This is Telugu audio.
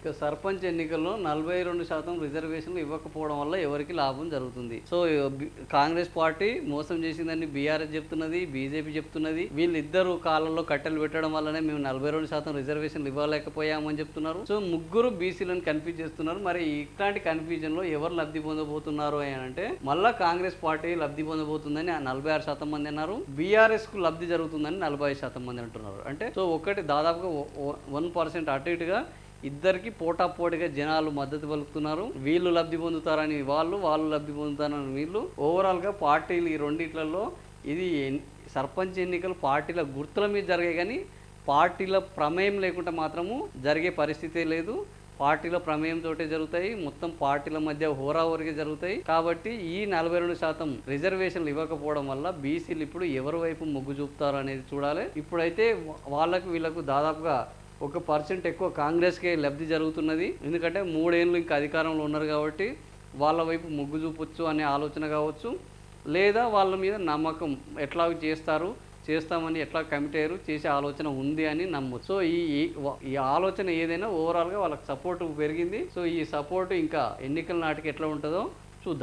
ఇక సర్పంచ్ ఎన్నికల్లో 42% రిజర్వేషన్లు ఇవ్వకపోవడం వల్ల ఎవరికి లాభం జరుగుతుంది. సో కాంగ్రెస్ పార్టీ మోసం చేసిందని బీఆర్ఎస్ చెప్తున్నది, బీజేపీ చెప్తున్నది. వీళ్ళిద్దరు కాలంలో కట్టెలు పెట్టడం వల్లనే మేము 42% రిజర్వేషన్లు ఇవ్వలేకపోయామని చెప్తున్నారు. సో ముగ్గురు బీసీలను కన్ఫ్యూజ్ చేస్తున్నారు. మరి ఇట్లాంటి కన్ఫ్యూజన్ లో ఎవరు లబ్ధి పొందబోతున్నారు అని అంటే మళ్ళా కాంగ్రెస్ పార్టీ లబ్ధి పొందబోతుందని 46% మంది అన్నారు. బీఆర్ఎస్ కు లబ్ధి జరుగుతుందని 45% మంది అంటున్నారు. అంటే సో ఒకటి దాదాపుగా 1% అటు ఇటుగా ఇద్దరికి పోటాపోటీగా జనాలు మద్దతు పలుకుతున్నారు. వీళ్ళు లబ్ధి పొందుతారని వాళ్ళు లబ్ధి పొందుతారని వీళ్ళు. ఓవరాల్గా పార్టీలు ఈ రెండిట్లలో ఇది సర్పంచ్ ఎన్నికలు పార్టీల గుర్తుల మీద జరిగాయి, కానీ పార్టీల ప్రమేయం లేకుండా మాత్రము జరిగే పరిస్థితే లేదు. పార్టీల ప్రమేయంతో జరుగుతాయి. మొత్తం పార్టీల మధ్య హోరాహోరీగా జరుగుతాయి. కాబట్టి ఈ 42% రిజర్వేషన్లు ఇవ్వకపోవడం వల్ల బీసీలు ఇప్పుడు ఎవరి వైపు మొగ్గు చూపుతారు అనేది చూడాలి. ఇప్పుడైతే వీళ్ళకు దాదాపుగా 1% ఎక్కువ కాంగ్రెస్కే లబ్ధి జరుగుతున్నది. ఎందుకంటే 3 ఏళ్ళు ఇంకా అధికారంలో ఉన్నారు కాబట్టి వాళ్ళ వైపు మొగ్గు చూపొచ్చు అనే ఆలోచన కావచ్చు, లేదా వాళ్ళ మీద నమ్మకం ఎట్లా చేస్తామని ఎట్లా కమిట్ అయ్యారు, చేసే ఆలోచన ఉంది అని నమ్మొచ్చు. సో ఈ ఆలోచన ఏదైనా ఓవరాల్గా వాళ్ళకి సపోర్ట్ పెరిగింది. సో ఈ సపోర్ట్ ఇంకా ఎన్నికల నాటికి ఎట్లా ఉంటుందో చూద్దాం.